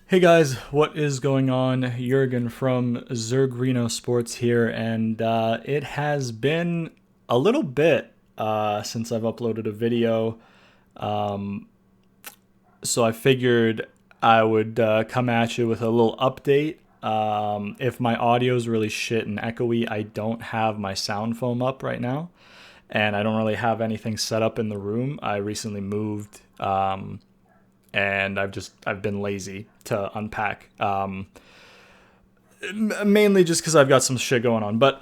Hey guys, what is going on? Jurgen from Zergrino Sports here, and it has been a little bit since I've uploaded a video, so I figured I would come at you with a little update. If my audio is really shit and echoey, I don't have my sound foam up right now, and I don't really have anything set up in the room. I recently moved, and I've been lazy to unpack. Mainly just because I've got some shit going on. But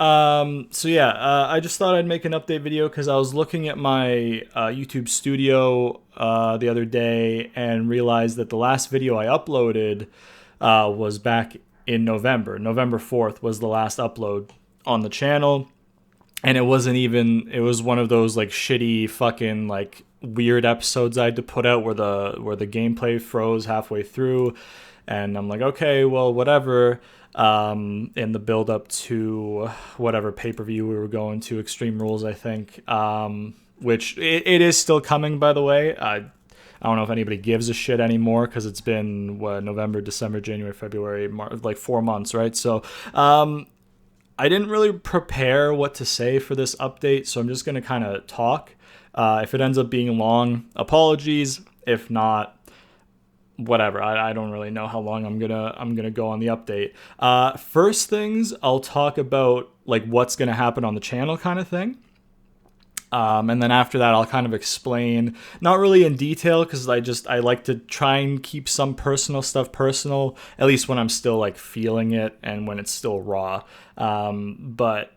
so yeah, I just thought I'd make an update video because I was looking at my YouTube studio the other day and realized that the last video I uploaded was back in November. November 4th was the last upload on the channel, and it was one of those like shitty fucking like weird episodes I had to put out where the gameplay froze halfway through, and I'm like, okay, well, whatever. In the build up to whatever pay-per-view we were going to, Extreme Rules, I think, which it is still coming, by the way. I don't know if anybody gives a shit anymore because it's been November, December, January, February, March, like 4 months, right? So I didn't really prepare what to say for this update, so I'm just going to kind of talk. If it ends up being long, apologies. If not, whatever. I don't really know how long I'm gonna go on the update. First things, I'll talk about like what's gonna happen on the channel, kind of thing. And then after that, I'll kind of explain, not really in detail, because I like to try and keep some personal stuff personal, at least when I'm still like feeling it and when it's still raw. But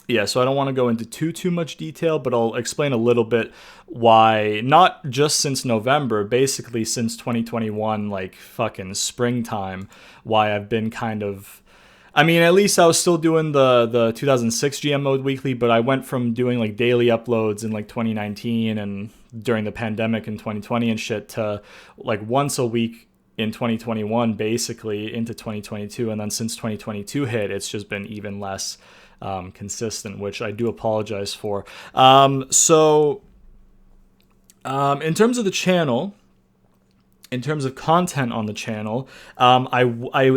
yeah, so I don't want to go into too much detail, but I'll explain a little bit why, not just since November, basically since 2021, like fucking springtime, why I've been kind of, I mean, at least I was still doing the 2006 GM mode weekly, but I went from doing like daily uploads in like 2019 and during the pandemic in 2020 and shit to like once a week in 2021, basically into 2022. And then since 2022 hit, it's just been even less consistent, which I do apologize for. In terms of the channel, in terms of content on the channel, I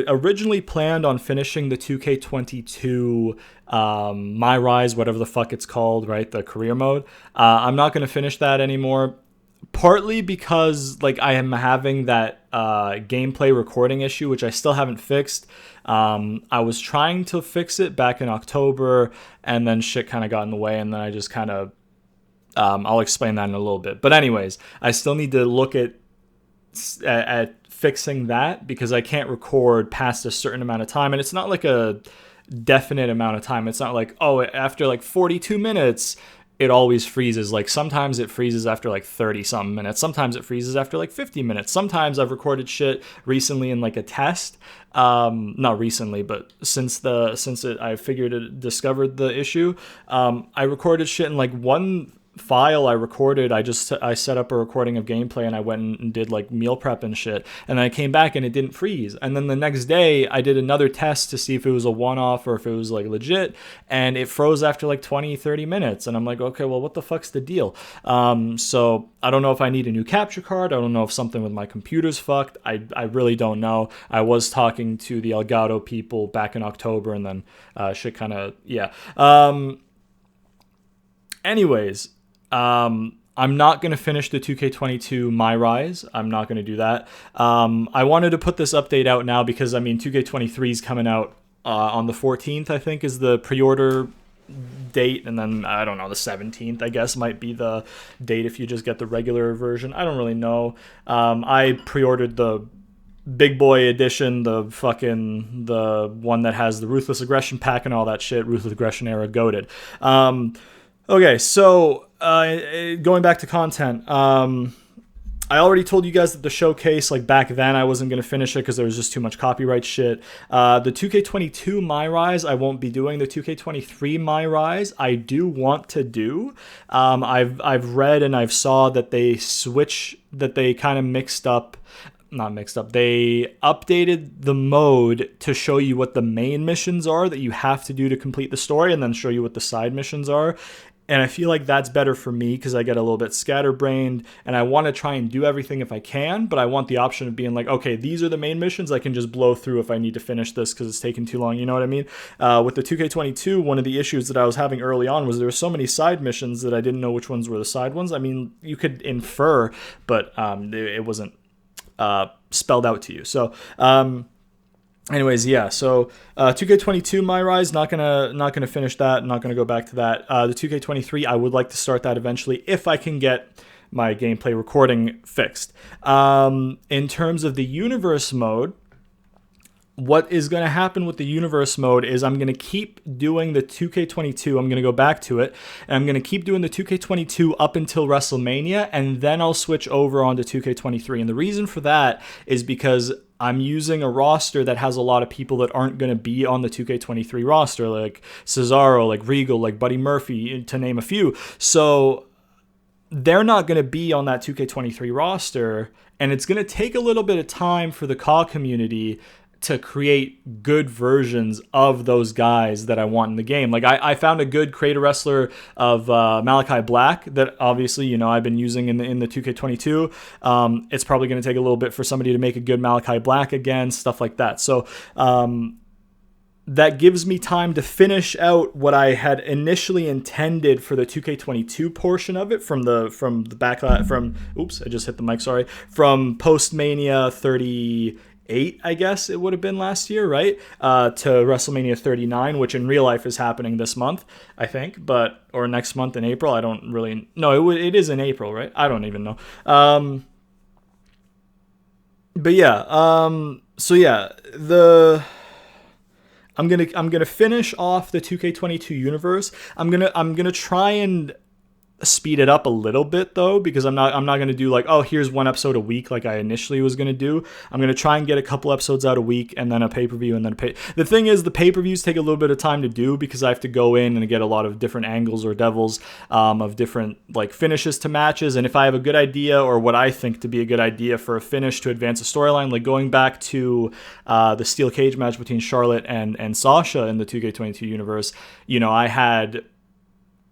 originally planned on finishing the 2K22 My Rise, whatever the fuck it's called, right? The career mode. I'm not going to finish that anymore. Partly because like I am having that gameplay recording issue, which I still haven't fixed. I was trying to fix it back in October, and then shit kind of got in the way, and then I just kind of I'll explain that in a little bit. But anyways, I still need to look at fixing that because I can't record past a certain amount of time, and it's not like a definite amount of time. It's not like, oh, after like 42 minutes it always freezes. Like sometimes it freezes after like 30 something minutes. Sometimes it freezes after like 50 minutes. Sometimes I've recorded shit recently in like a test. Not recently, but I figured it discovered the issue. I recorded shit in like one file I recorded. I set up a recording of gameplay and I went and did like meal prep and shit, and then I came back and it didn't freeze, and then the next day I did another test to see if it was a one-off or if it was like legit, and it froze after like 20-30 minutes, and I'm like, okay, well, what the fuck's the deal? So I don't know if I need a new capture card. I don't know if something with my computer's fucked. I really don't know. I was talking to the Elgato people back in October, and then shit kind of, yeah. Anyways, I'm not going to finish the 2K22 My Rise. I'm not going to do that. I wanted to put this update out now because, I mean, 2K23 is coming out on the 14th, I think, is the pre-order date. And then, I don't know, the 17th, I guess, might be the date if you just get the regular version. I don't really know. I pre-ordered the Big Boy edition, the one that has the Ruthless Aggression pack and all that shit. Ruthless Aggression era goated. Okay, so going back to content, I already told you guys that the showcase, like back then, I wasn't going to finish it because there was just too much copyright shit. The 2K22 My Rise, I won't be doing. The 2K23 My Rise, I do want to do. I've read and I've saw that they kind of mixed up. Not mixed up. They updated the mode to show you what the main missions are that you have to do to complete the story, and then show you what the side missions are. And I feel like that's better for me because I get a little bit scatterbrained and I want to try and do everything if I can, but I want the option of being like, okay, these are the main missions. I can just blow through if I need to finish this because it's taking too long. You know what I mean? With the 2K22, one of the issues that I was having early on was there were so many side missions that I didn't know which ones were the side ones. I mean, you could infer, but it wasn't spelled out to you. So, anyways, yeah. So 2K22, My Rise, not gonna finish that. Not gonna go back to that. The 2K23, I would like to start that eventually if I can get my gameplay recording fixed. In terms of the universe mode, what is going to happen with the universe mode is I'm going to keep doing the 2K22. I'm going to go back to it, and I'm going to keep doing the 2K22 up until WrestleMania, and then I'll switch over onto 2K23. And the reason for that is because I'm using a roster that has a lot of people that aren't going to be on the 2K23 roster, like Cesaro, like Regal, like Buddy Murphy, to name a few. So they're not going to be on that 2K23 roster, and it's going to take a little bit of time for the CAW community to create good versions of those guys that I want in the game. Like I found a good creator wrestler of Malachi Black that obviously, you know, I've been using in the 2K22. It's probably going to take a little bit for somebody to make a good Malachi Black again, stuff like that. So that gives me time to finish out what I had initially intended for the 2K22 portion of it from the backlash from I just hit the mic, sorry, from Post-Mania 38, I guess it would have been last year, right? To WrestleMania 39, which in real life is happening this month, I think, or next month in April. I don't really know. It is in April, right? I don't even know. But yeah. So yeah, I'm gonna finish off the 2K22 universe. I'm gonna try and speed it up a little bit though, because I'm not going to do like, oh, here's one episode a week like I initially was going to do. I'm going to try and get a couple episodes out a week, and then a pay-per-view, and then the thing is, the pay-per-views take a little bit of time to do because I have to go in and get a lot of different angles or devils of different like finishes to matches. And if I have a good idea, or what I think to be a good idea for a finish to advance a storyline, like going back to the steel cage match between Charlotte and Sasha in the 2K22 universe, you know, I had,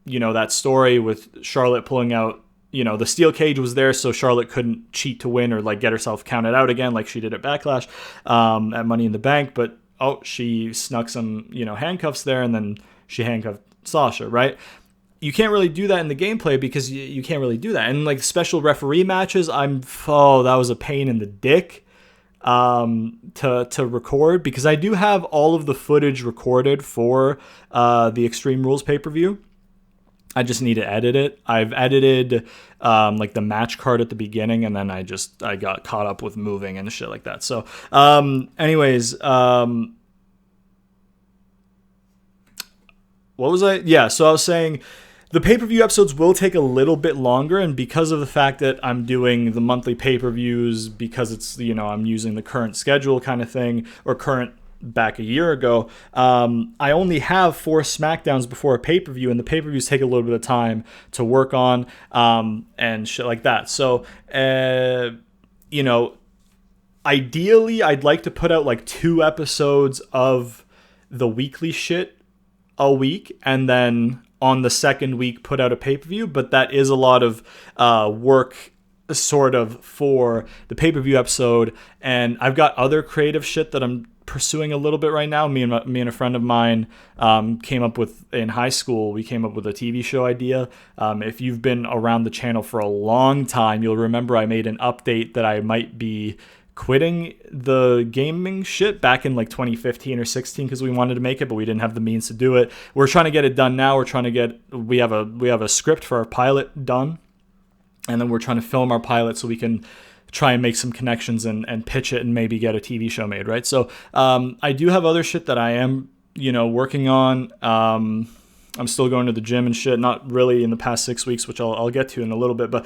you know, that story with Charlotte pulling out, you know, the steel cage was there so Charlotte couldn't cheat to win or like get herself counted out again like she did at Backlash at Money in the Bank. But, she snuck some, you know, handcuffs there, and then she handcuffed Sasha, right? You can't really do that in the gameplay because you can't really do that. And like special referee matches, that was a pain in the dick to record, because I do have all of the footage recorded for the Extreme Rules pay-per-view. I just need to edit it. I've edited like the match card at the beginning, and then I got caught up with moving and shit like that. So anyways, what was I? Yeah, so I was saying the pay-per-view episodes will take a little bit longer, and because of the fact that I'm doing the monthly pay-per-views, because it's, you know, I'm using the current schedule kind of thing, or current back a year ago, I only have 4 SmackDowns before a pay-per-view, and the pay-per-views take a little bit of time to work on and shit like that. So, you know, ideally, I'd like to put out like 2 episodes of the weekly shit a week, and then on the second week put out a pay-per-view, but that is a lot of work sort of for the pay-per-view episode, and I've got other creative shit that I'm pursuing a little bit right now. Me and a friend of mine came up with, in high school, we came up with a TV show idea. If you've been around the channel for a long time, you'll remember I made an update that I might be quitting the gaming shit back in like 2015 or 16 because we wanted to make it, but we didn't have the means to do it. We're trying to get it done now. We have a script for our pilot done, and then we're trying to film our pilot so we can try and make some connections and pitch it and maybe get a TV show made, right? So I do have other shit that I am, you know, working on. I'm still going to the gym and shit, not really in the past 6 weeks, which I'll get to in a little bit. But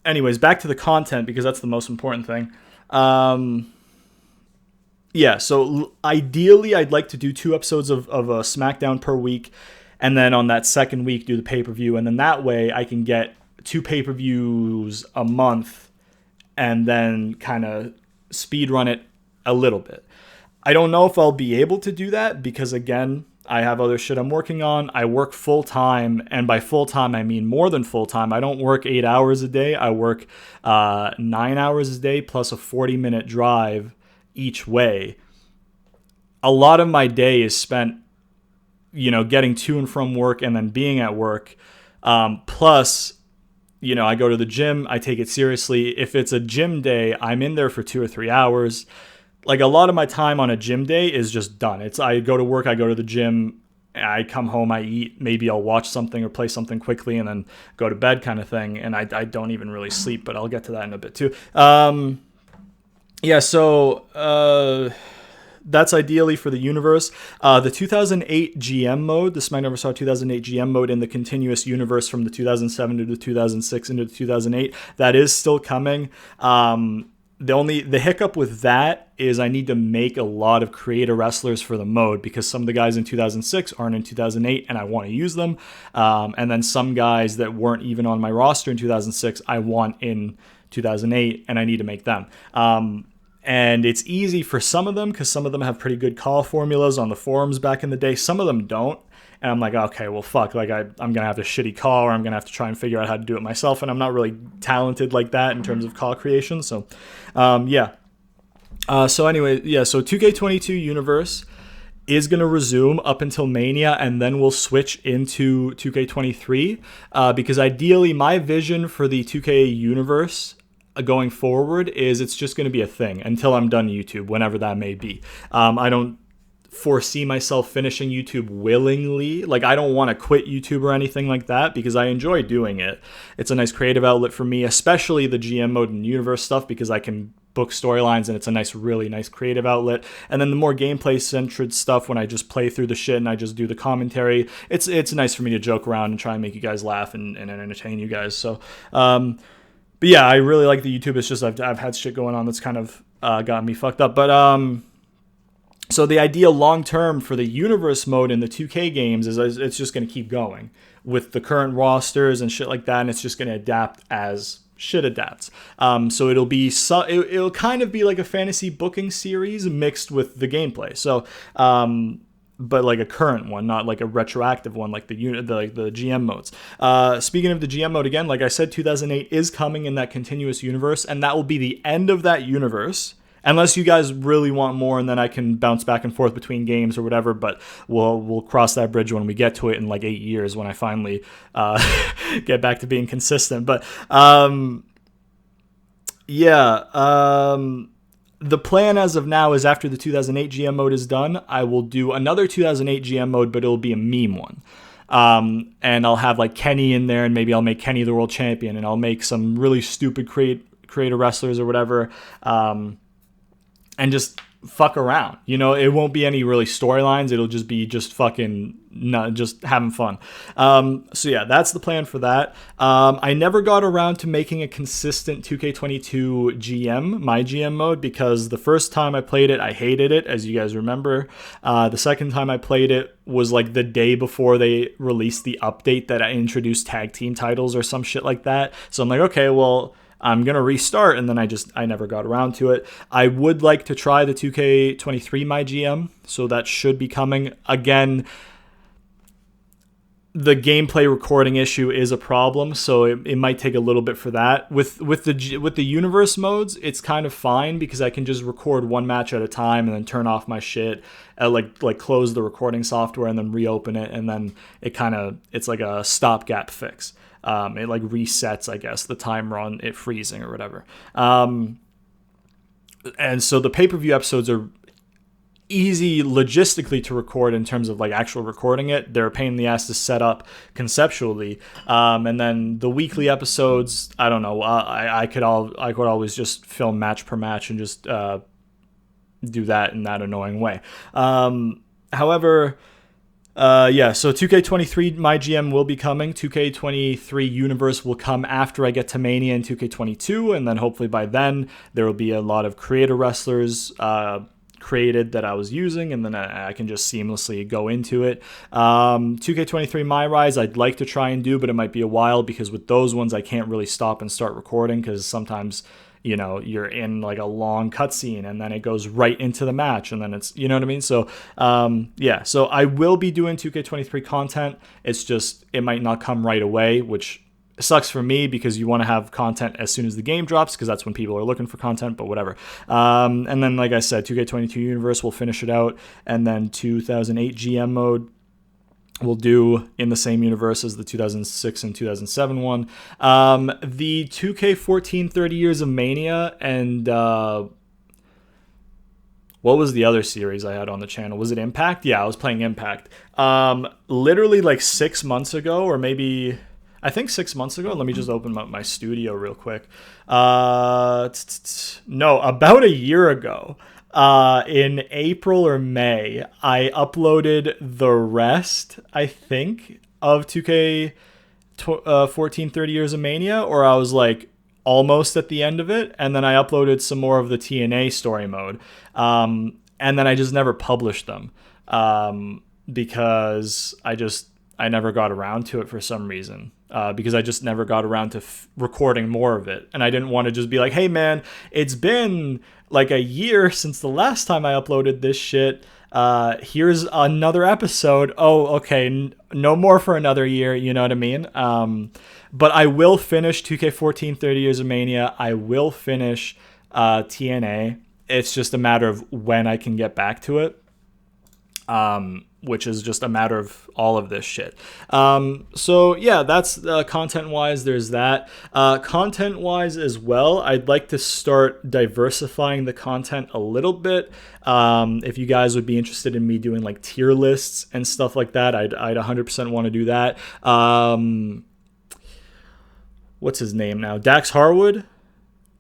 anyways, back to the content, because that's the most important thing. Yeah, so ideally I'd like to do 2 episodes of a SmackDown per week, and then on that second week do the pay-per-view, and then that way I can get 2 pay-per-views a month and then kind of speed run it a little bit. I don't know if I'll be able to do that because, again, I have other shit I'm working on. I work full time, and by full time I mean more than full time. I don't work 8 hours a day. I work 9 hours a day plus a 40-minute drive each way. A lot of my day is spent, getting to and from work and then being at work. Plus, I go to the gym. I take it seriously. If it's a gym day, I'm in there for 2 or 3 hours. Like, a lot of my time on a gym day is just done. I go to work, I go to the gym, I come home, I eat, maybe I'll watch something or play something quickly and then go to bed kind of thing. And I don't even really sleep, but I'll get to that in a bit too. That's ideally for the universe. The 2008 GM mode, this might never saw 2008 GM mode in the continuous universe from the 2007 to the 2006 into the 2008. That is still coming. The hiccup with that is I need to make a lot of creator wrestlers for the mode because some of the guys in 2006 aren't in 2008 and I want to use them. And then some guys that weren't even on my roster in 2006, I want in 2008 and I need to make them. And it's easy for some of them because some of them have pretty good call formulas on the forums back in the day. Some of them don't. And I'm like, okay, well, fuck. Like, I'm going to have a shitty call or I'm going to have to try and figure out how to do it myself. And I'm not really talented like that in terms of call creation. So, yeah. So 2K22 Universe is going to resume up until Mania, and then we'll switch into 2K23. Because ideally, my vision for the 2K Universe going forward is it's just going to be a thing until I'm done YouTube, whenever that may be. I don't foresee myself finishing YouTube willingly. Like, I don't want to quit YouTube or anything like that because I enjoy doing it. It's a nice creative outlet for me, especially the GM mode and universe stuff, because I can book storylines and it's a really nice creative outlet. And then the more gameplay centered stuff, when I just play through the shit and I just do the commentary, it's nice for me to joke around and try and make you guys laugh and entertain you guys. So, but yeah, I really like the YouTube. It's just I've had shit going on that's kind of gotten me fucked up. But so the ideal long-term for the universe mode in the 2K games is it's just going to keep going with the current rosters and shit like that, and it's just going to adapt as shit adapts. So it'll kind of be like a fantasy booking series mixed with the gameplay. So, but like a current one, not like a retroactive one, like the GM modes. Speaking of the GM mode again, like I said, 2008 is coming in that continuous universe, and that will be the end of that universe. Unless you guys really want more, and then I can bounce back and forth between games or whatever. But we'll cross that bridge when we get to it in like 8 years when I finally get back to being consistent. But the plan as of now is after the 2008 GM mode is done, I will do another 2008 GM mode, but it'll be a meme one. And I'll have like Kenny in there, and maybe I'll make Kenny the world champion, and I'll make some really stupid creator wrestlers or whatever. And just fuck around. It won't be any really storylines. It'll just be just having fun. So yeah, that's the plan for that. I never got around to making a consistent 2K22 GM, my GM mode, because the first time I played it, I hated it, as you guys remember. The second time I played it was like the day before they released the update that I introduced tag team titles or some shit like that. So I'm like, okay, well, I'm going to restart, and then I never got around to it. I would like to try the 2K23 My GM, so that should be coming. Again, the gameplay recording issue is a problem, so it might take a little bit for that. With the universe modes, it's kind of fine because I can just record one match at a time and then turn off my shit, like close the recording software and then reopen it, and then it's like a stopgap fix. It like resets, I guess, the timer on it freezing or whatever. And so the pay-per-view episodes are easy logistically to record in terms of like actual recording it. They're a pain in the ass to set up conceptually. And then the weekly episodes, I don't know. I could always just film match per match and just do that in that annoying way. However, so 2K23 My GM will be coming. 2K23 Universe will come after I get to Mania in 2K22, and then hopefully by then there will be a lot of creator wrestlers created that I was using, and then I can just seamlessly go into it. 2K23 My Rise I'd like to try and do, but it might be a while because with those ones I can't really stop and start recording because sometimes you're in like a long cutscene and then it goes right into the match and then it's, you know what I mean? So yeah, so I will be doing 2K23 content. It's just it might not come right away, which sucks for me because you want to have content as soon as the game drops because that's when people are looking for content, but whatever. And then, like I said, 2K22 Universe will finish it out, and then 2008 GM mode we'll do in the same universe as the 2006 and 2007 one. The 2K14 30 Years of Mania and what was the other series I had on the channel? Was it Impact? Yeah, I was playing Impact. Literally like 6 months ago, or maybe I think 6 months ago. Let me just open up my studio real quick. No, about a year ago. In April or May, I uploaded the rest, I think, of 2K 14 30 Years of Mania, or I was like almost at the end of it, and then I uploaded some more of the TNA story mode, and then I just never published them because I never got around to it for some reason. Because I just never got around to recording more of it. And I didn't want to just be like, hey man, it's been like a year since the last time I uploaded this shit. Here's another episode. Oh, okay, no more for another year, you know what I mean? But I will finish 2K14 30 Years of Mania. I will finish TNA. It's just a matter of when I can get back to it. Which is just a matter of all of this shit. So yeah, that's content-wise, there's that. Content-wise as well, I'd like to start diversifying the content a little bit. If you guys would be interested in me doing like tier lists and stuff like that, I'd 100% want to do that. What's his name now? Dax Harwood,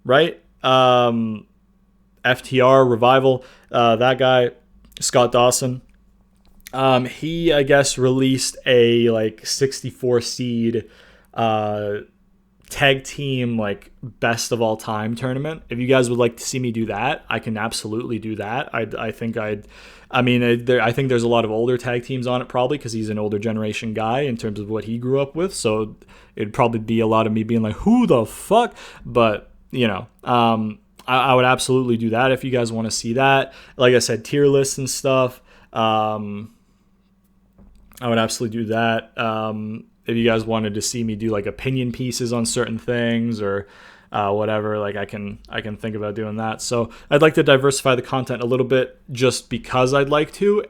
right? FTR, Revival, that guy, Scott Dawson. He, I guess, released a like 64 seed tag team like best of all time tournament. If you guys would like to see me do that, I can absolutely do that. I think there's a lot of older tag teams on it probably because he's an older generation guy in terms of what he grew up with. So it'd probably be a lot of me being like, who the fuck? But I would absolutely do that if you guys want to see that. Like I said, tier lists and stuff. I would absolutely do that. If you guys wanted to see me do like opinion pieces on certain things or whatever, like I can think about doing that. So I'd like to diversify the content a little bit just because I'd like to.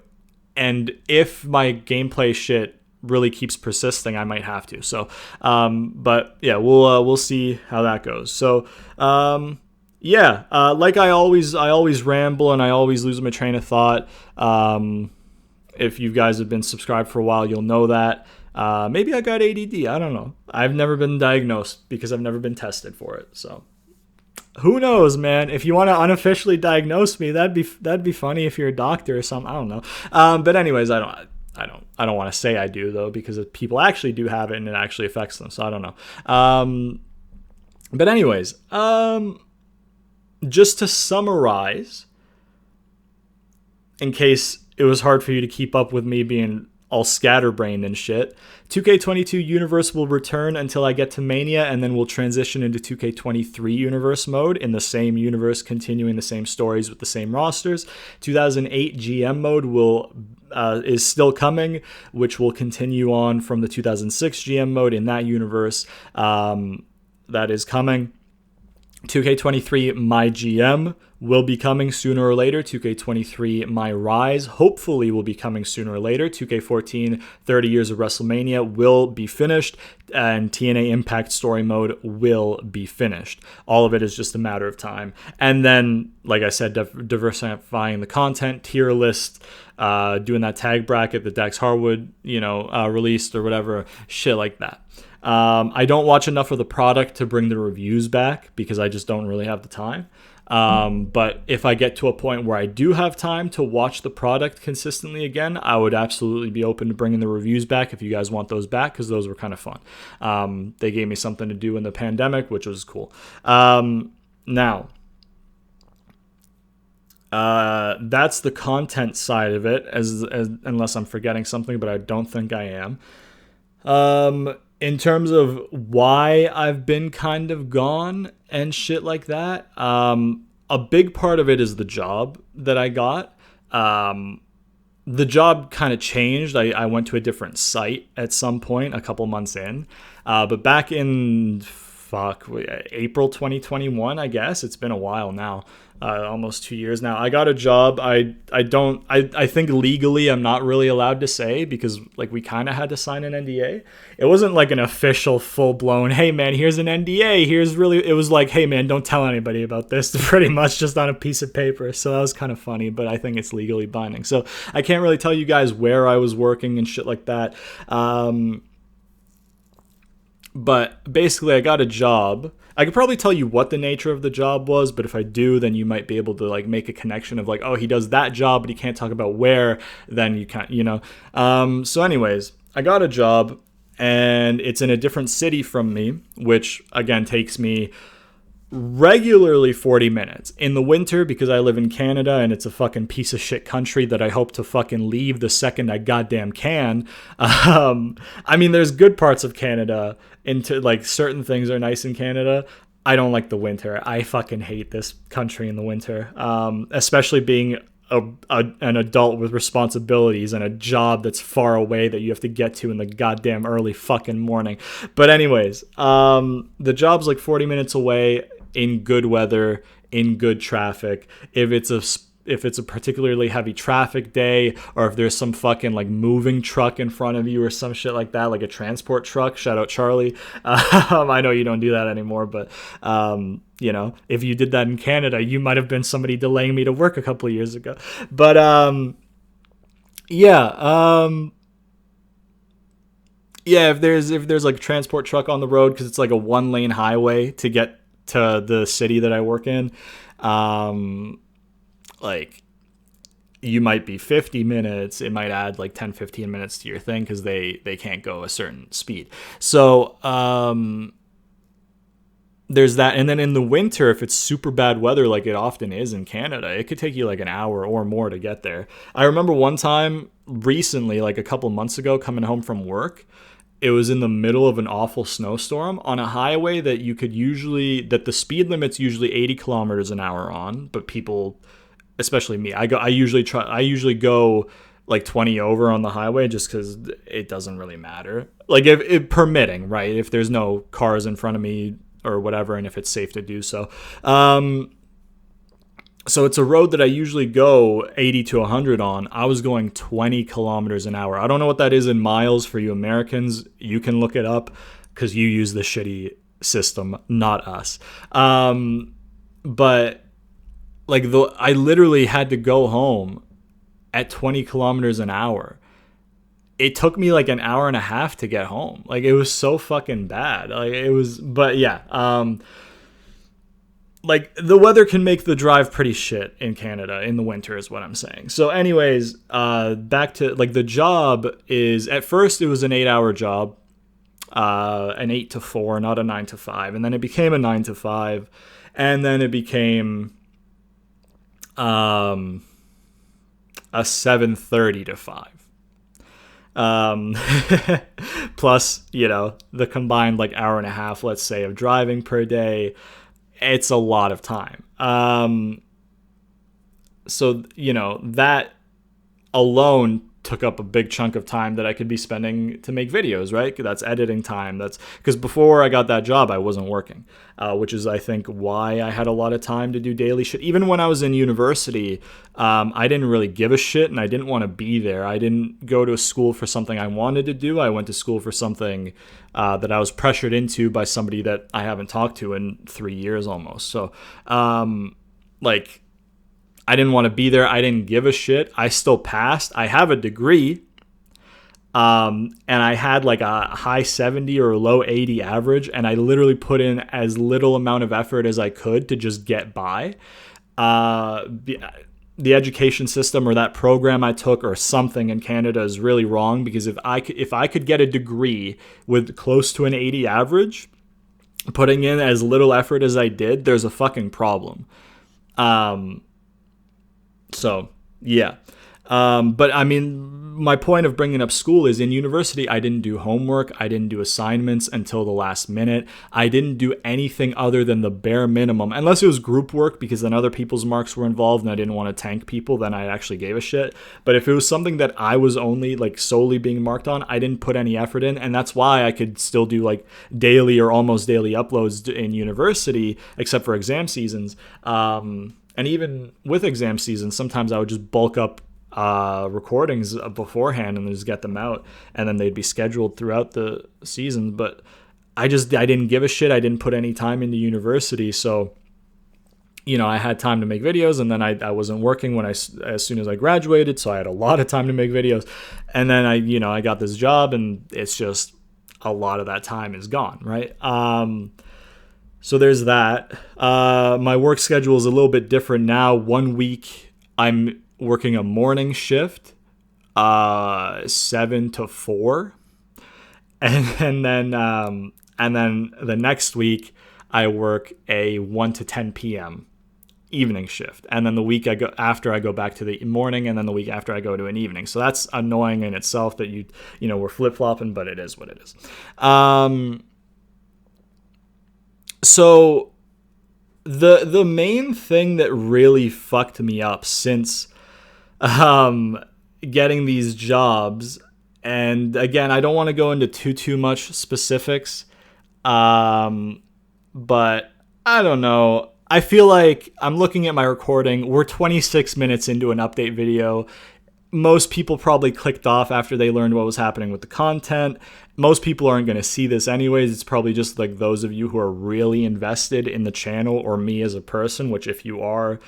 And if my gameplay shit really keeps persisting, I might have to. So, but yeah, we'll see how that goes. So, like I always ramble and I always lose my train of thought. If you guys have been subscribed for a while, you'll know that. Maybe I got ADD. I don't know. I've never been diagnosed because I've never been tested for it. So who knows, man? If you want to unofficially diagnose me, that'd be funny if you're a doctor or something. I don't know. But anyways, I don't want to say I do though because people actually do have it and it actually affects them. So I don't know. But anyways, just to summarize, in case it was hard for you to keep up with me being all scatterbrained and shit, 2K22 Universe will return until I get to Mania, and then we'll transition into 2K23 Universe mode in the same universe, continuing the same stories with the same rosters. 2008 GM mode is still coming, which will continue on from the 2006 GM mode in that universe. That is coming. 2K23 My GM will be coming sooner or later. 2K23 My Rise hopefully will be coming sooner or later. 2K14 30 Years of WrestleMania will be finished, and TNA Impact Story Mode will be finished. All of it is just a matter of time. And then, like I said, diversifying the content, tier list, doing that tag bracket that Dax Harwood, released or whatever, shit like that. I don't watch enough of the product to bring the reviews back because I just don't really have the time. But if I get to a point where I do have time to watch the product consistently again, I would absolutely be open to bringing the reviews back if you guys want those back because those were kind of fun. They gave me something to do in the pandemic, which was cool. Now, that's the content side of it, as unless I'm forgetting something, but I don't think I am. In terms of why I've been kind of gone and shit like that, a big part of it is the job that I got. Um, the job kind of changed. I went to a different site at some point, a couple months in. But back in April 2021, I guess it's been a while now, almost 2 years now. I got a job. I think legally I'm not really allowed to say because like we kind of had to sign an NDA. It wasn't like an official full blown, hey man, here's an NDA. Here's really. It was like, hey man, don't tell anybody about this. Pretty much just on a piece of paper. So that was kind of funny, but I think it's legally binding. So I can't really tell you guys where I was working and shit like that. But basically, I got a job. I could probably tell you what the nature of the job was, but if I do, then you might be able to like make a connection of like, oh, he does that job, but he can't talk about where. Then you can't, you know. So, anyways, I got a job, and it's in a different city from me, which again takes me regularly 40 minutes. In the winter, because I live in Canada and it's a fucking piece of shit country that I hope to fucking leave the second I goddamn can. I mean, there's good parts of Canada, into like certain things are nice in Canada. I don't like the winter. I fucking hate this country in the winter, especially being an adult with responsibilities and a job that's far away that you have to get to in the goddamn early fucking morning. But anyways, the job's like 40 minutes away in good weather, in good traffic. If it's a particularly heavy traffic day, or if there's some fucking like moving truck in front of you or some shit like that, like a transport truck, shout out Charlie. I know you don't do that anymore, but you know, if you did that in Canada, you might have been somebody delaying me to work a couple of years ago. But yeah, yeah, if there's like a transport truck on the road, because it's like a 1 lane highway to get to the city that I work in, like you might be 50 minutes. It might add like 10-15 minutes to your thing because they can't go a certain speed. So there's that. And then in the winter, if it's super bad weather like it often is in Canada, it could take you like an hour or more to get there. I remember one time recently, like a couple months ago, coming home from work, it was in the middle of an awful snowstorm on a highway that that the speed limit's usually 80 kilometers an hour on, but people, especially me, I usually go like 20 over on the highway just because it doesn't really matter. Like if permitting, right? If there's no cars in front of me or whatever, and if it's safe to do so. So it's a road that I usually go 80 to 100 on. I was going 20 kilometers an hour. I don't know what that is in miles for you Americans. You can look it up because you use the shitty system, not us. But like I literally had to go home at 20 kilometers an hour. It took me like an hour and a half to get home. Like it was so fucking bad. Like it was, but yeah. Like the weather can make the drive pretty shit in Canada in the winter is what I'm saying. So anyways, back to like the job is, at first it was an 8-hour job, an 8 to 4, not a 9 to 5. And then it became a 9 to 5. And then it became a 7:30 to 5. Plus, you know, the combined like hour and a half, let's say, of driving per day. It's a lot of time. So, you know, that alone took up a big chunk of time that I could be spending to make videos, right? That's editing time. That's because before I got that job, I wasn't working, which is, I think, why I had a lot of time to do daily shit. Even when I was in university, I didn't really give a shit and I didn't want to be there. I didn't go to school for something I wanted to do. I went to school for something that I was pressured into by somebody that I haven't talked to in 3 years almost. So, like, I didn't want to be there. I didn't give a shit. I still passed. I have a degree. And I had like a high 70 or low 80 average. And I literally put in as little amount of effort as I could to just get by. The education system or that program I took or something in Canada is really wrong, because if I could get a degree with close to an 80 average, putting in as little effort as I did, there's a fucking problem. So, yeah. But I mean, my point of bringing up school is in university, I didn't do homework. I didn't do assignments until the last minute. I didn't do anything other than the bare minimum, unless it was group work, because then other people's marks were involved and I didn't want to tank people. Then I actually gave a shit. But if it was something that I was only like solely being marked on, I didn't put any effort in. And that's why I could still do like daily or almost daily uploads in university, except for exam seasons. And even with exam season, sometimes I would just bulk up recordings beforehand and just get them out, and then they'd be scheduled throughout the season. But I didn't give a shit. I didn't put any time into university, so I had time to make videos, and then I wasn't working as soon as I graduated, so I had a lot of time to make videos. And then I got this job, and it's just a lot of that time is gone, right? So there's that. My work schedule is a little bit different now. 1 week I'm working a morning shift, 7 to 4, and then the next week I work a 1 to 10 p.m. evening shift, and then the week I go back to the morning, and then the week after I go to an evening. So that's annoying in itself that we're flip flopping, but it is what it is. So the main thing that really fucked me up since getting these jobs, and again, I don't want to go into too much specifics, but I don't know. I feel like I'm looking at my recording. We're 26 minutes into an update video. Most people probably clicked off after they learned what was happening with the content. Most people aren't going to see this anyways. It's probably just like those of you who are really invested in the channel or me as a person, which if you are,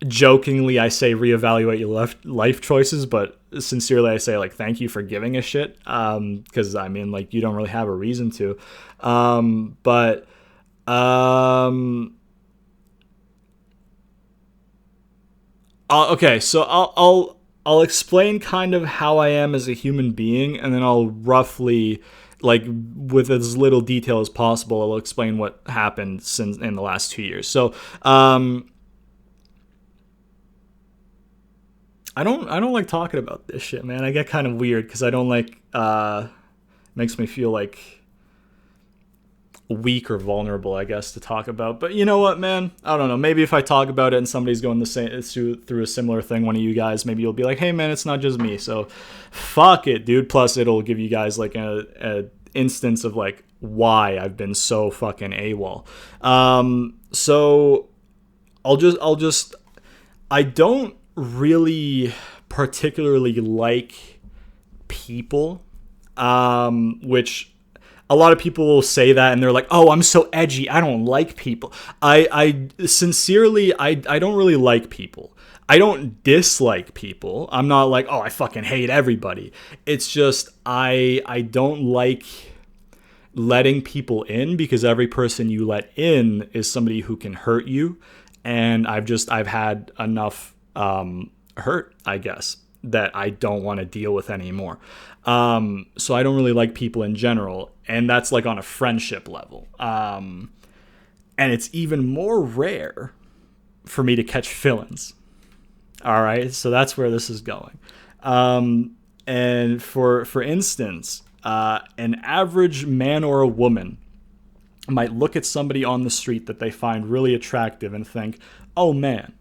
jokingly I say reevaluate your life choices, but sincerely I say like thank you for giving a shit, because I mean like you don't really have a reason to. Okay, so I'll explain kind of how I am as a human being, and then I'll roughly, like with as little detail as possible, I'll explain what happened since in the last 2 years. So I don't like talking about this shit, man. I get kind of weird because I don't like makes me feel like weak or vulnerable, I guess, to talk about. But you know what, man? I don't know. Maybe if I talk about it and somebody's going the same through a similar thing, one of you guys, maybe you'll be like, hey, man, it's not just me. So fuck it, dude. Plus, it'll give you guys like a instance of like why I've been so fucking AWOL. So I don't really particularly like people, which a lot of people will say that and they're like, oh, I'm so edgy, I don't like people. I sincerely, I don't really like people. I don't dislike people. I'm not like, oh, I fucking hate everybody. It's just I don't like letting people in, because every person you let in is somebody who can hurt you. And I've had enough hurt, I guess, that I don't want to deal with anymore. So I don't really like people in general, and that's like on a friendship level. And it's even more rare for me to catch fill-ins. All right, so that's where this is going. And for instance, an average man or a woman might look at somebody on the street that they find really attractive and think, oh man,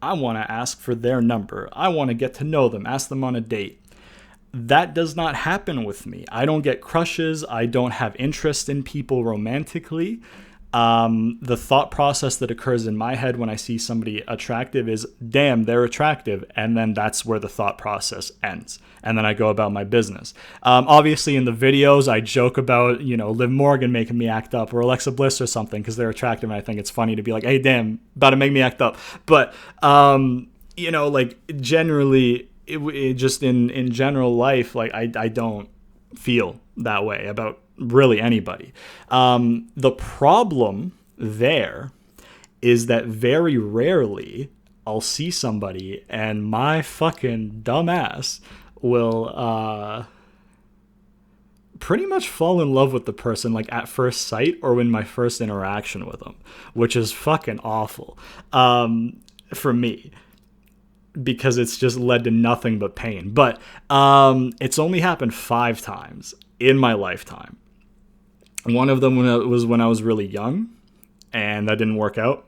I want to ask for their number. I want to get to know them, ask them on a date. That does not happen with me. I don't get crushes. I don't have interest in people romantically. The thought process that occurs in my head when I see somebody attractive is, damn, they're attractive. And then that's where the thought process ends. And then I go about my business. Obviously, in the videos, I joke about, Liv Morgan making me act up, or Alexa Bliss or something, because they're attractive. And I think it's funny to be like, hey, damn, about to make me act up. But, like generally, it just in general life, like I don't feel that way about really anybody. The problem there is that very rarely I'll see somebody and my fucking dumbass will pretty much fall in love with the person like at first sight or in my first interaction with them, which is fucking awful for me. because it's just led to nothing but pain. But it's only happened 5 times in my lifetime. One of them was when I was really young, and that didn't work out.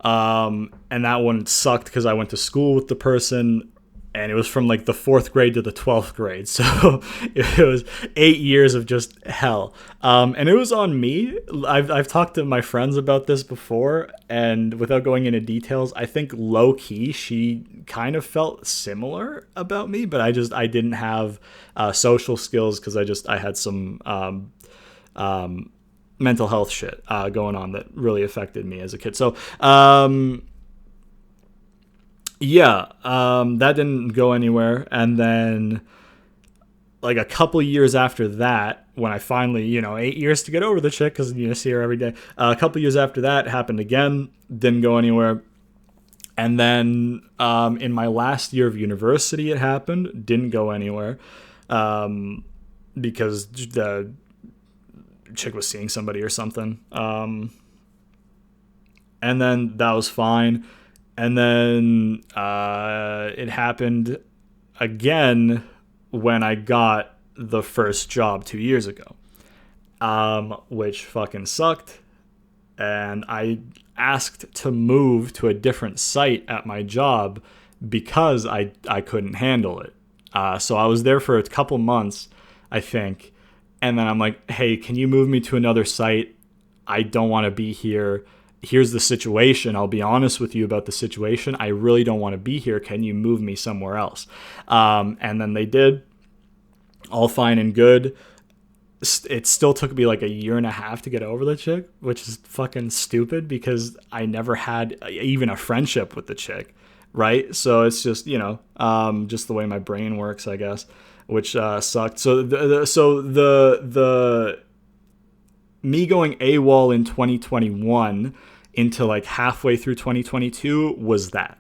And that one sucked because I went to school with the person, and it was from like the 4th grade to the 12th grade. So it was 8 years of just hell. And it was on me. I've talked to my friends about this before, and without going into details, I think low key she kind of felt similar about me, but I didn't have social skills because I had some mental health shit going on that really affected me as a kid. So that didn't go anywhere. And then like a couple years after that, when I finally, 8 years to get over the chick because you see her every day. A couple years after that happened again, didn't go anywhere. And then in my last year of university, it happened, didn't go anywhere because the chick was seeing somebody or something. And then that was fine. And then it happened again when I got the first job 2 years ago, which fucking sucked. And I asked to move to a different site at my job because I couldn't handle it. So I was there for a couple months, I think. And then I'm like, hey, can you move me to another site? I don't want to be here. Here's the situation. I'll be honest with you about the situation. I really don't want to be here. Can you move me somewhere else? And then they did. All fine and good. It still took me like a year and a half to get over the chick, which is fucking stupid because I never had even a friendship with the chick, right? So it's just, just the way my brain works, I guess, which sucked. So the me going AWOL in 2021 into like halfway through 2022 was that.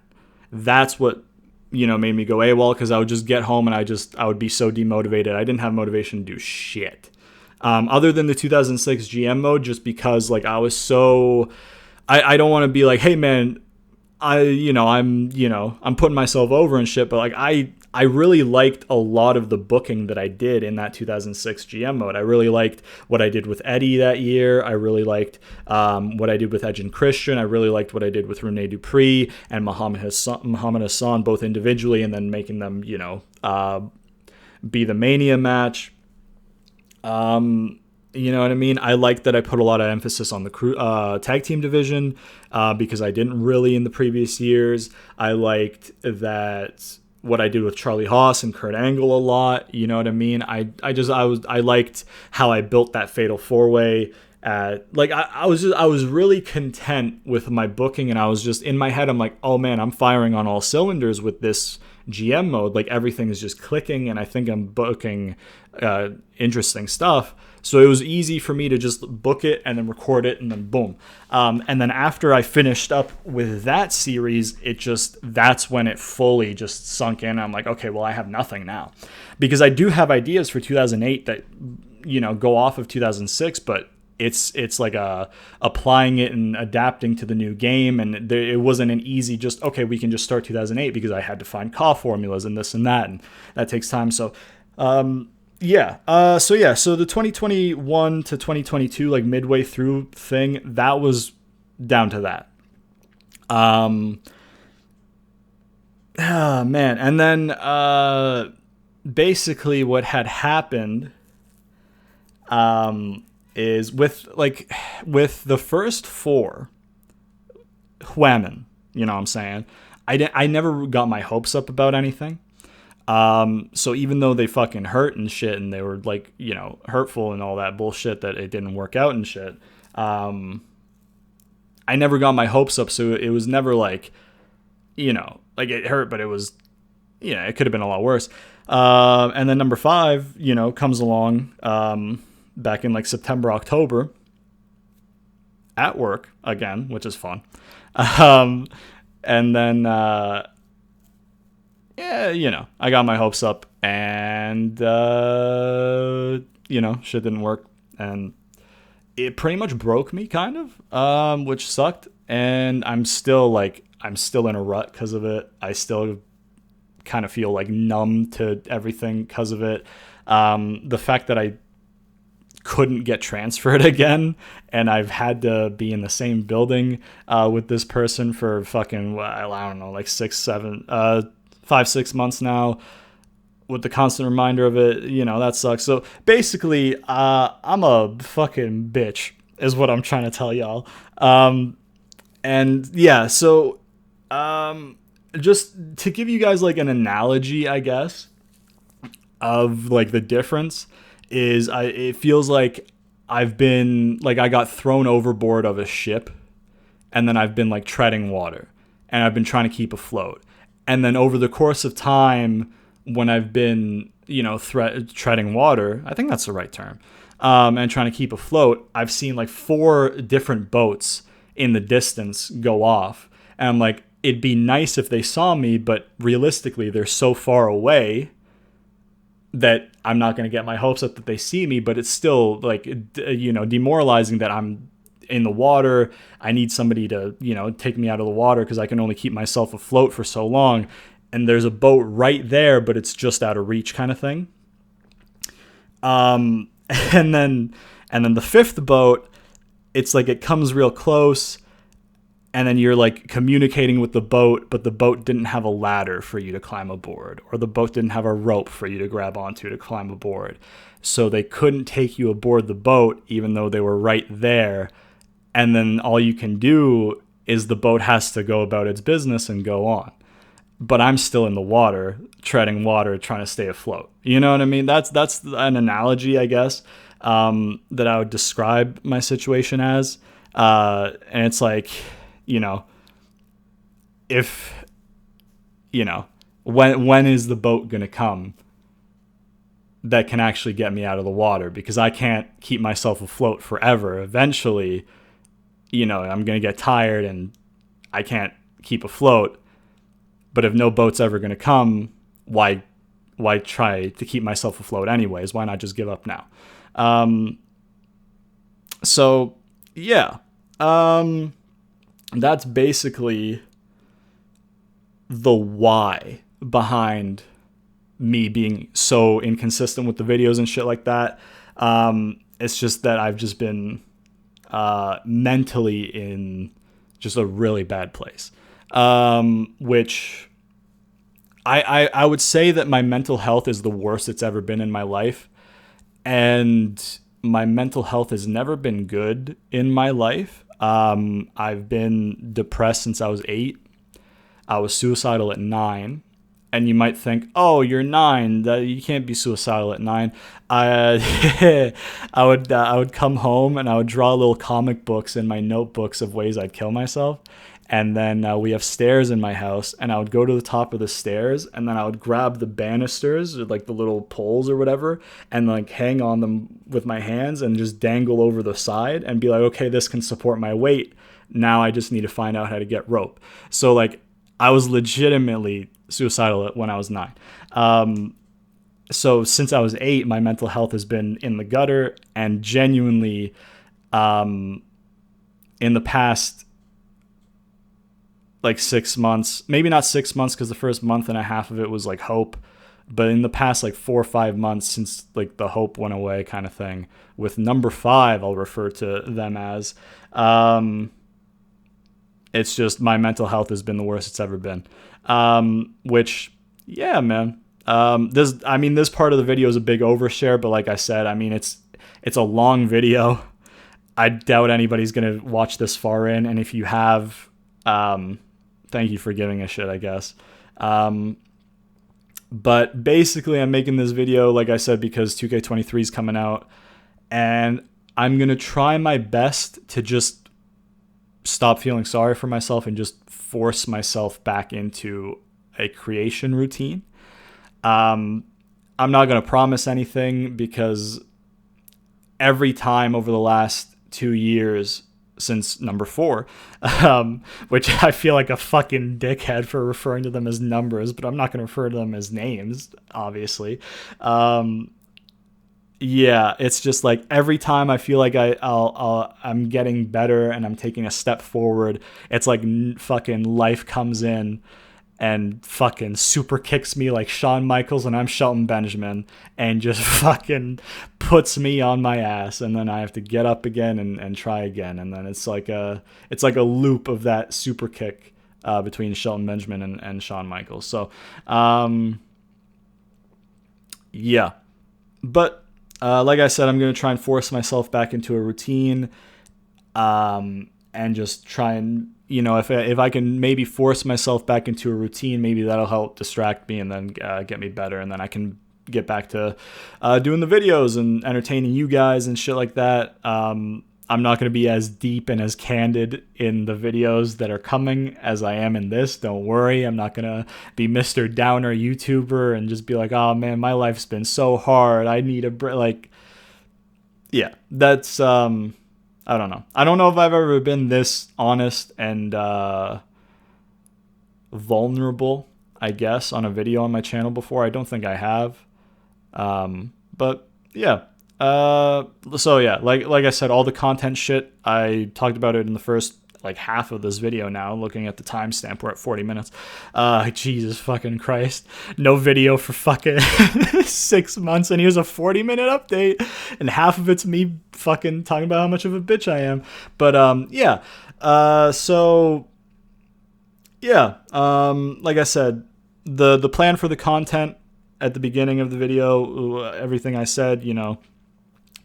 That's what, made me go AWOL, because I would just get home and I would be so demotivated. I didn't have motivation to do shit. Other than the 2006 GM mode, just because like I was so, I don't want to be like, hey man, I'm putting myself over and shit, but like I really liked a lot of the booking that I did in that 2006 GM mode. I really liked what I did with Eddie that year. I really liked what I did with Edge and Christian. I really liked what I did with Rene Dupree and Muhammad Hassan, both individually, and then making them, be the Mania match. You know what I mean? I like that I put a lot of emphasis on the tag team division because I didn't really in the previous years. I liked that what I did with Charlie Haas and Kurt Angle a lot. You know what I mean? I liked how I built that Fatal 4-Way. I was really content with my booking, and I was just in my head. I'm like, oh man, I'm firing on all cylinders with this GM mode. Like everything is just clicking, and I think I'm booking interesting stuff. So it was easy for me to just book it and then record it and then boom. And then after I finished up with that series, that's when it fully just sunk in. I'm like, okay, well, I have nothing now, because I do have ideas for 2008 that, go off of 2006, but it's like applying it and adapting to the new game. And it wasn't an easy just, okay, we can just start 2008, because I had to find call formulas and this and that. And that takes time. So, so the 2021 to 2022, like midway through thing, that was down to that. Man. And then, basically what had happened, is with the first 4, whammon, you know what I'm saying? I never got my hopes up about anything. So even though they fucking hurt and shit, and they were like, hurtful and all that bullshit that it didn't work out and shit, I never got my hopes up. So it was never like, like it hurt, but it was, it could have been a lot worse. And then number 5, comes along, back in like September, October at work again, which is fun. And then, I got my hopes up, and, shit didn't work, and it pretty much broke me, kind of, which sucked. And I'm still like, I'm still in a rut because of it. I still kind of feel like numb to everything because of it. The fact that I couldn't get transferred again, and I've had to be in the same building with this person for fucking, I don't know, like 5-6 months now, with the constant reminder of it, that sucks. So basically, I'm a fucking bitch, is what I'm trying to tell y'all. And yeah, so just to give you guys like an analogy, I guess, of like the difference is it feels like I got thrown overboard of a ship, and then I've been like treading water, and I've been trying to keep afloat. And then over the course of time, when I've been, treading water, I think that's the right term, and trying to keep afloat, I've seen like 4 different boats in the distance go off. And I'm like, it'd be nice if they saw me, but realistically, they're so far away that I'm not going to get my hopes up that they see me. But it's still like, demoralizing that I'm in the water. I need somebody to, take me out of the water because I can only keep myself afloat for so long. And there's a boat right there, but it's just out of reach kind of thing. And then the 5th boat, it's like it comes real close, and then you're like communicating with the boat, but the boat didn't have a ladder for you to climb aboard, or the boat didn't have a rope for you to grab onto to climb aboard. So they couldn't take you aboard the boat, even though they were right there. And then all you can do is the boat has to go about its business and go on. But I'm still in the water, treading water, trying to stay afloat. You know what I mean? That's an analogy, I guess, that I would describe my situation as. And it's like, if, when is the boat going to come that can actually get me out of the water? Because I can't keep myself afloat forever. Eventually, I'm going to get tired and I can't keep afloat. But if no boat's ever going to come, why try to keep myself afloat anyways? Why not just give up now? So, yeah. That's basically the why behind me being so inconsistent with the videos and shit like that. It's just that I've just been mentally in just a really bad place. Which I would say that my mental health is the worst it's ever been in my life. And my mental health has never been good in my life. I've been depressed since I was 8. I was suicidal at 9. And you might think, oh, you're 9. You can't be suicidal at 9. I would come home and I would draw little comic books in my notebooks of ways I'd kill myself. And then we have stairs in my house, and I would go to the top of the stairs, and then I would grab the banisters, or like the little poles or whatever, and like hang on them with my hands and just dangle over the side and be like, okay, this can support my weight. Now I just need to find out how to get rope. So like I was legitimately suicidal when I was 9. So since I was 8, my mental health has been in the gutter, and genuinely in the past like 6 months, maybe not 6 months because the first month and a half of it was like hope, but in the past like 4 or 5 months since like the hope went away kind of thing, with number 5 I'll refer to them as, it's just my mental health has been the worst it's ever been. Which, yeah, man. This part of the video is a big overshare, but like I said, it's a long video. I doubt anybody's gonna watch this far in, and if you have, thank you for giving a shit, I guess. But basically, I'm making this video, like I said, because 2K23 is coming out, and I'm gonna try my best to just stop feeling sorry for myself and just force myself back into a creation routine. I'm not going to promise anything, because every time over the last 2 years since number 4, which I feel like a fucking dickhead for referring to them as numbers, but I'm not going to refer to them as names, obviously. Yeah, it's just like every time I feel like I'm getting better and I'm taking a step forward, it's like fucking life comes in and fucking super kicks me like Shawn Michaels and I'm Shelton Benjamin and just fucking puts me on my ass, and then I have to get up again and try again, and then it's like a loop of that super kick between Shelton Benjamin and Shawn Michaels. So yeah, but like I said, I'm gonna try and force myself back into a routine, and just try and, if I can maybe force myself back into a routine, maybe that'll help distract me and then get me better, and then I can get back to doing the videos and entertaining you guys and shit like that. I'm not going to be as deep and as candid in the videos that are coming as I am in this. Don't worry. I'm not going to be Mr. Downer YouTuber and just be like, oh man, my life's been so hard. I need a break. Like, yeah, that's, I don't know. I don't know if I've ever been this honest and vulnerable, I guess, on a video on my channel before. I don't think I have. But yeah. So yeah, like I said, all the content shit, I talked about it in the first like half of this video now, looking at the timestamp. We're at 40 minutes. Jesus fucking Christ. No video for fucking 6 months, and here's a 40-minute update, and half of it's me fucking talking about how much of a bitch I am. But yeah. So yeah, like I said, the plan for the content at the beginning of the video, everything I said,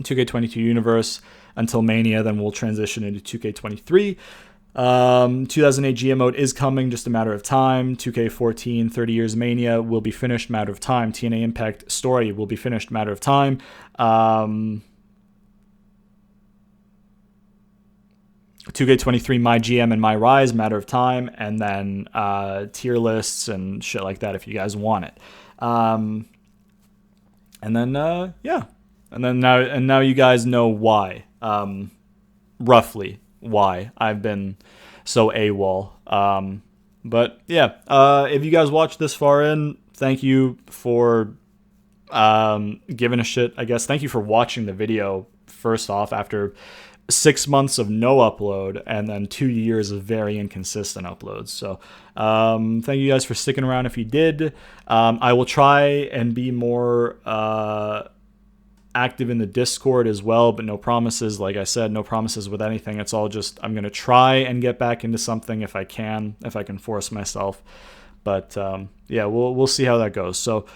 2K22 universe until Mania, then we'll transition into 2K23. 2008 GM mode is coming, just a matter of time. 2K14 30 years Mania will be finished, matter of time. TNA Impact story will be finished, matter of time. 2K23 My GM and My Rise, matter of time, and then tier lists and shit like that if you guys want it. And then yeah, and then now you guys know why, roughly why I've been so AWOL. But yeah, if you guys watched this far in, thank you for giving a shit, I guess. Thank you for watching the video, first off, after 6 months of no upload and then 2 years of very inconsistent uploads. So thank you guys for sticking around if you did. I will try and be more active in the Discord as well, but no promises. Like I said, no promises with anything. It's all just, I'm going to try and get back into something if I can force myself. But yeah, we'll see how that goes. So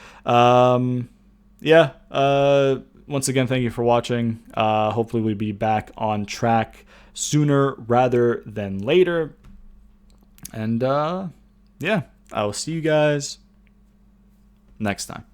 yeah, once again, thank you for watching. Hopefully we'll be back on track sooner rather than later. And yeah, I will see you guys next time.